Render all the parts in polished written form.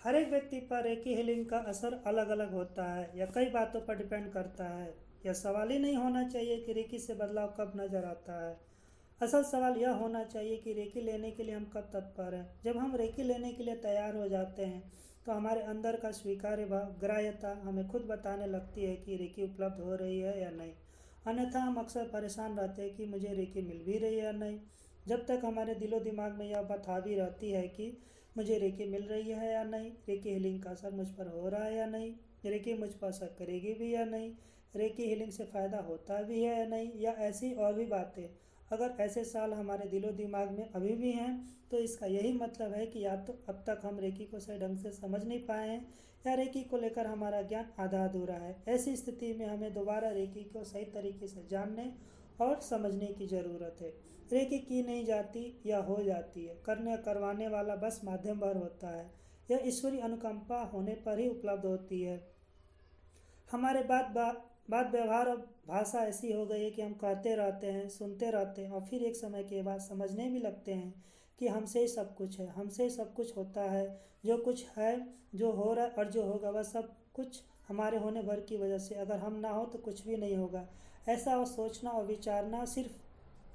हर एक व्यक्ति पर रेकी हीलिंग का असर अलग अलग होता है या कई बातों पर डिपेंड करता है। यह सवाल ही नहीं होना चाहिए कि रेकी से बदलाव कब नजर आता है। असल सवाल यह होना चाहिए कि रेकी लेने के लिए हम कब तत्पर हैं। जब हम रेकी लेने के लिए तैयार हो जाते हैं तो हमारे अंदर का स्वीकार्य भाव ग्राह्यता हमें खुद बताने लगती है कि रेकी उपलब्ध हो रही है या नहीं। अन्यथा हम अक्सर परेशान रहते हैं कि मुझे रेकी मिल भी रही है या नहीं। जब तक हमारे दिलो दिमाग में यह बात हावी रहती है कि मुझे रेकी मिल रही है या नहीं, रेकी हीलिंग का असर मुझ पर हो रहा है या नहीं, रेकी मुझ पर असर करेगी भी या नहीं, रेकी हीलिंग से फ़ायदा होता भी है या नहीं, या ऐसी और भी बातें अगर ऐसे सवाल हमारे दिलो दिमाग में अभी भी हैं तो इसका यही मतलब है कि या तो अब तक हम रेकी को सही ढंग से समझ नहीं पाए हैं या रेकी को लेकर हमारा ज्ञान आधा अधूरा है। ऐसी स्थिति में हमें दोबारा रेकी को सही तरीके से जानने और समझने की ज़रूरत है। रेकी की नहीं जाती या हो जाती है, करने करवाने वाला बस माध्यम भर होता है। यह ईश्वरीय अनुकंपा होने पर ही उपलब्ध होती है। हमारे बात व्यवहार और भाषा ऐसी हो गई है कि हम कहते रहते हैं, सुनते रहते हैं और फिर एक समय के बाद समझने भी लगते हैं कि हमसे ही सब कुछ है, हमसे ही सब कुछ होता है। जो कुछ है, जो हो रहा है और जो होगा वह सब कुछ हमारे होने भर की वजह से। अगर हम ना हो तो कुछ भी नहीं होगा। ऐसा और सोचना और विचारना सिर्फ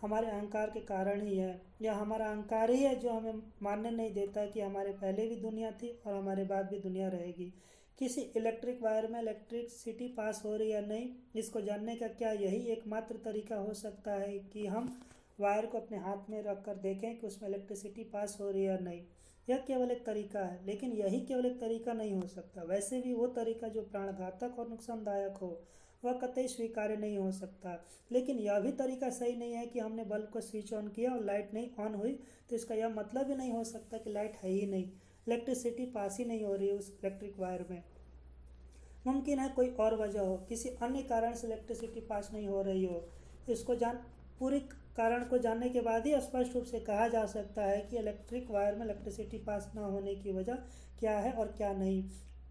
हमारे अहंकार के कारण ही है। यह हमारा अहंकार ही है जो हमें मानने नहीं देता कि हमारे पहले भी दुनिया थी और हमारे बाद भी दुनिया रहेगी। किसी इलेक्ट्रिक वायर में इलेक्ट्रिसिटी पास हो रही है या नहीं, इसको जानने का क्या यही एकमात्र तरीका हो सकता है कि हम वायर को अपने हाथ में रख कर देखें कि उसमें इलेक्ट्रिसिटी पास हो रही है या नहीं। यह केवल एक तरीका है, लेकिन यही केवल एक तरीका नहीं हो सकता। वैसे भी वो तरीका जो प्राणघातक और नुकसानदायक हो वह कतई स्वीकार्य नहीं हो सकता। लेकिन यह भी तरीका सही नहीं है कि हमने बल्ब को स्विच ऑन किया और लाइट नहीं ऑन हुई तो इसका यह मतलब ही नहीं हो सकता कि लाइट है ही नहीं, इलेक्ट्रिसिटी पास ही नहीं हो रही है उस इलेक्ट्रिक वायर में। मुमकिन है कोई और वजह हो, किसी अन्य कारण से इलेक्ट्रिसिटी पास नहीं हो रही हो। इसको पूरी कारण को जानने के बाद ही स्पष्ट रूप से कहा जा सकता है कि इलेक्ट्रिक वायर में इलेक्ट्रिसिटी पास न होने की वजह क्या है और क्या नहीं।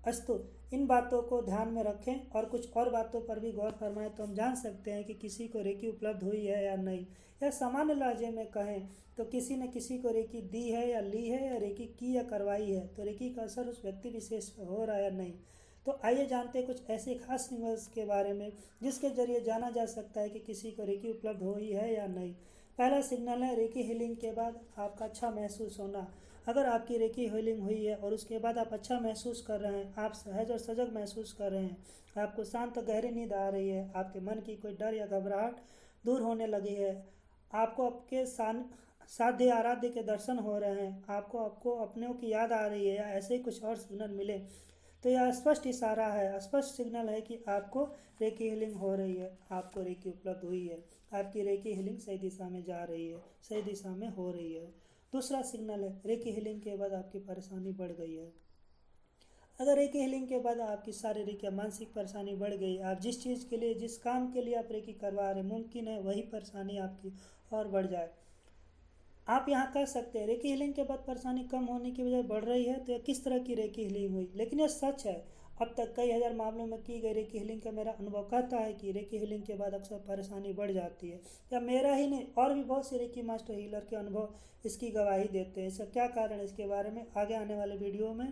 अस्तु, इन बातों को ध्यान में रखें और कुछ और बातों पर भी गौर फरमाएं तो हम जान सकते हैं कि किसी को रेकी उपलब्ध हुई है या नहीं। या सामान्य लहजे में कहें तो किसी ने किसी को रेकी दी है या ली है, या रेकी की या करवाई है, तो रेकी का असर उस व्यक्ति विशेष पर हो रहा है या नहीं। तो आइए जानते हैं कुछ ऐसे खास सिग्नल्स के बारे में जिसके जरिए जाना जा सकता है कि किसी को रेकी उपलब्ध हुई है या नहीं। पहला सिग्नल है रेकी हीलिंग के बाद आपका अच्छा महसूस होना। अगर आपकी रेकी हीलिंग हुई है और उसके बाद आप अच्छा महसूस कर रहे हैं, आप सहज और सजग महसूस कर रहे हैं, आपको शांत और गहरी नींद आ रही है, आपके मन की कोई डर या घबराहट दूर होने लगी है, आपको आपके साध्य आराध्य के दर्शन हो रहे हैं, आपको अपनों की याद आ रही है, या ऐसे ही कुछ और सिग्नल मिले तो यह स्पष्ट इशारा है, स्पष्ट सिग्नल है कि आपको रेकी हीलिंग हो रही है, आपको रेकी उपलब्ध हुई है, आपकी रेकी हीलिंग सही दिशा में जा रही है, सही दिशा में हो रही है। दूसरा सिग्नल है रेकी हीलिंग के बाद आपकी परेशानी बढ़ गई है। अगर रेकी हीलिंग के बाद आपकी शारीरिक या मानसिक परेशानी बढ़ गई, आप जिस चीज़ के लिए, जिस काम के लिए आप रेकी करवा रहे हैं, मुमकिन है वही परेशानी आपकी और बढ़ जाए। आप यहाँ कह सकते हैं रेकी हीलिंग के बाद परेशानी कम होने की बजाय बढ़ रही है, तो यह किस तरह की रेकी हीलिंग हुई। लेकिन यह सच है, अब तक कई हजार मामलों में की गई रेकी हीलिंग का मेरा अनुभव कहता है कि रेकी हीलिंग के बाद अक्सर परेशानी बढ़ जाती है। या मेरा ही नहीं, और भी बहुत से रेकी मास्टर हीलर के अनुभव इसकी गवाही देते हैं। इसका क्या कारण है, इसके बारे में आगे आने वाले वीडियो में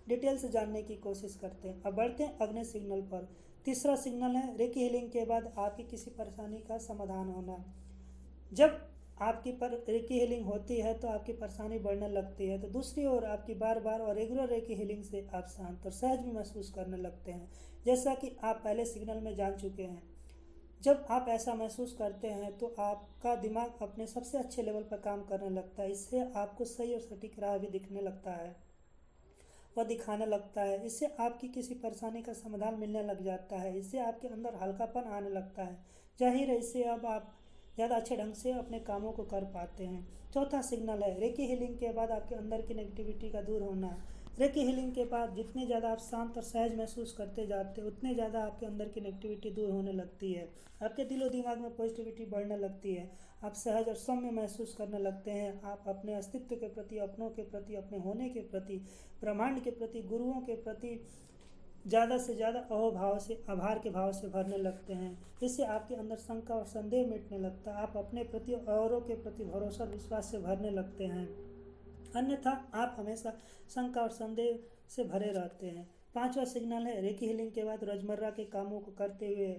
डिटेल से जानने की कोशिश करते हैं। अब बढ़ते हैं अगले सिग्नल पर। तीसरा सिग्नल है रेकी हीलिंग के बाद आपकी किसी परेशानी का समाधान होना। जब आपकी रेकी हीलिंग होती है तो आपकी परेशानी बढ़ने लगती है, तो दूसरी ओर आपकी बार बार और रेगुलर रेकी हीलिंग से आप शांत और सहज भी महसूस करने लगते हैं, जैसा कि आप पहले सिग्नल में जान चुके हैं। जब आप ऐसा महसूस करते हैं तो आपका दिमाग अपने सबसे अच्छे लेवल पर काम करने लगता है। इससे आपको सही और सटीक राह भी दिखने लगता है, वह दिखाने लगता है। इससे आपकी किसी परेशानी का समाधान मिलने लग जाता है। इससे आपके अंदर हल्कापन आने लगता है। जाहिर है इससे अब आप ज़्यादा अच्छे ढंग से अपने कामों को कर पाते हैं। चौथा सिग्नल है रेकी हीलिंग के बाद आपके अंदर की नेगेटिविटी का दूर होना। रेकी हीलिंग के बाद जितने ज़्यादा आप शांत और सहज महसूस करते जाते हैं, उतने ज़्यादा आपके अंदर की नेगेटिविटी दूर होने लगती है। आपके दिलो दिमाग में पॉजिटिविटी बढ़ने लगती है। आप सहज और सौम्य महसूस करने लगते हैं। आप अपने अस्तित्व के प्रति, अपनों के प्रति, अपने होने के प्रति, ब्रह्मांड के प्रति, गुरुओं के प्रति ज़्यादा से ज़्यादा अहोभाव से, आभार के भाव से भरने लगते हैं। इससे आपके अंदर शंका और संदेह मिटने लगता है। आप अपने प्रति और औरों के प्रति भरोसा और विश्वास से भरने लगते हैं। अन्यथा आप हमेशा शंका और संदेह से भरे रहते हैं। 5वां सिग्नल है रेकी हीलिंग के बाद रोजमर्रा के कामों को करते हुए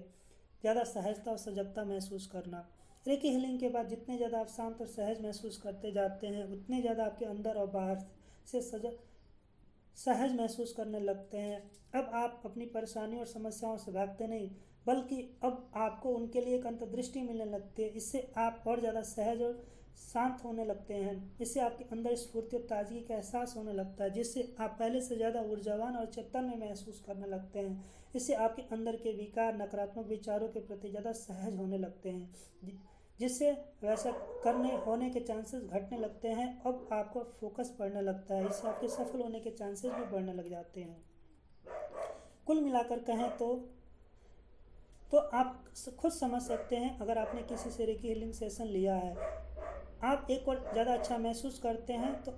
ज़्यादा सहजता और सजगता महसूस करना। रेकी हीलिंग के बाद जितने ज़्यादा आप शांत और सहज महसूस करते जाते हैं, उतने ज़्यादा आपके अंदर और बाहर से सहज महसूस करने लगते हैं। अब आप अपनी परेशानियों और समस्याओं से भागते नहीं, बल्कि अब आपको उनके लिए एक अंतर्दृष्टि मिलने लगती है। इससे आप और ज़्यादा सहज और शांत होने लगते हैं। इससे आपके अंदर स्फूर्ति और ताजगी का एहसास होने लगता है, जिससे आप पहले से ज़्यादा ऊर्जावान और चैतन्य महसूस करने लगते हैं। इससे आपके अंदर के विकार, नकारात्मक विचारों के प्रति ज़्यादा सहज होने लगते हैं, जिससे वैसा होने के चांसेस घटने लगते हैं। अब आपको फोकस बढ़ने लगता है, इससे आपके सफल होने के चांसेस भी बढ़ने लग जाते हैं। कुल मिलाकर कहें तो आप खुद समझ सकते हैं, अगर आपने किसी से रेकी हीलिंग सेशन लिया है, आप एक और ज़्यादा अच्छा महसूस करते हैं, तो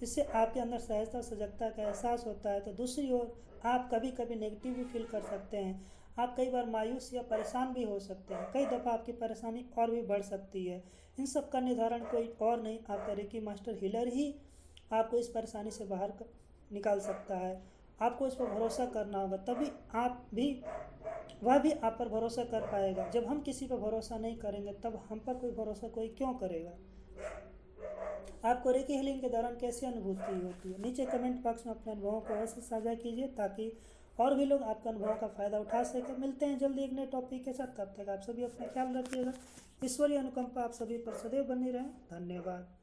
इससे आपके अंदर सहजता और सजगता का एहसास होता है। तो दूसरी ओर आप कभी कभी नेगेटिव भी फील कर सकते हैं। आप कई बार मायूस या परेशान भी हो सकते हैं। कई दफ़ा आपकी परेशानी और भी बढ़ सकती है। इन सब का निर्धारण कोई और नहीं, आपका रेकी मास्टर हीलर ही आपको इस परेशानी से बाहर निकाल सकता है। आपको इस पर भरोसा करना होगा, तभी वह भी आप पर भरोसा कर पाएगा। जब हम किसी पर भरोसा नहीं करेंगे, तब हम पर कोई भरोसा कोई क्यों करेगा। आपको रेकी हीलिंग के दौरान कैसी अनुभूति होती है, नीचे कमेंट बॉक्स में अपने अनुभवों को अवश्य साझा कीजिए, ताकि और भी लोग आपके अनुभवों का फ़ायदा उठा सकें। मिलते हैं जल्दी एक नए टॉपिक के साथ। तब तक आप सभी अपना ख्याल रखिएगा। ईश्वरीय अनुकंपा आप सभी पर सदैव बनी रहे। धन्यवाद।